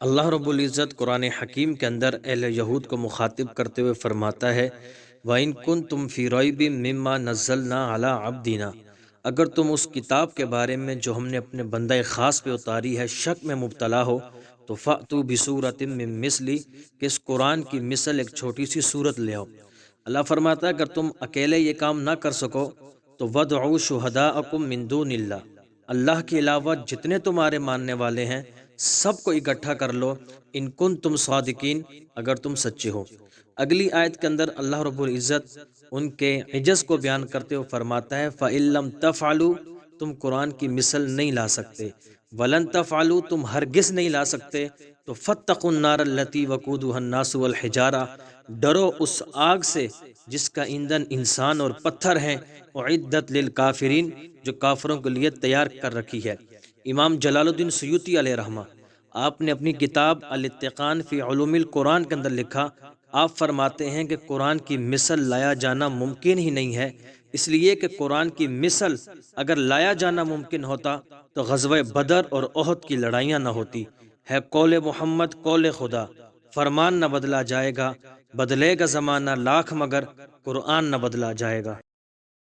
اللہ رب العزت قرآن حکیم کے اندر اہل یہود کو مخاطب کرتے ہوئے فرماتا ہے وَإِن كُنتُمْ فِي رَيْبٍ مِّمَّا نَزَّلْنَا عَلَىٰ عَبْدِنَا، اگر تم اس کتاب کے بارے میں جو ہم نے اپنے بندہ خاص پہ اتاری ہے شک میں مبتلا ہو تو فَأْتُوا بِسُورَةٍ مِّن مِّثْلِهِ، کہ اس قرآن کی مثل ایک چھوٹی سی سورت لے آؤ۔ اللہ فرماتا ہے اگر تم اکیلے یہ کام نہ کر سکو تو وَادْعُوا شُهَدَاءَكُم مِّن دُونِ اللَّهِ، اللہ کے علاوہ جتنے تمہارے ماننے والے ہیں سب کو اکٹھا کر لو، ان کن تم صادقین، اگر تم سچے ہو۔ اگلی آیت کے اندر اللہ رب العزت ان کے عجز کو بیان کرتے ہوئے فرماتا ہے فَإِن لَّمْ تَفْعَلُوا، تم قرآن کی مثل نہیں لا سکتے، وَلَن تَفْعَلُوا، تم ہرگز نہیں لا سکتے، تو فَاتَّقُوا النَّارَ الَّتِي وَقُودُهَا النَّاسُ وَالْحِجَارَةُ، ڈرو اس آگ سے جس کا ایندھن انسان اور پتھر ہیں، اعدت للکافرین، جو کافروں کے لیے تیار کر رکھی ہے۔ امام جلال الدین سیوطی علیہ رحمہ، آپ نے اپنی کتاب الاتقان فی علوم القرآن کے اندر لکھا، آپ فرماتے ہیں کہ قرآن کی مثل لایا جانا ممکن ہی نہیں ہے، اس لیے کہ قرآن کی مثل اگر لایا جانا ممکن ہوتا تو غزوہ بدر اور احد کی لڑائیاں نہ ہوتی۔ ہے قول محمد قول خدا، فرمان نہ بدلا جائے گا، بدلے گا زمانہ لاکھ مگر قرآن نہ بدلا جائے گا۔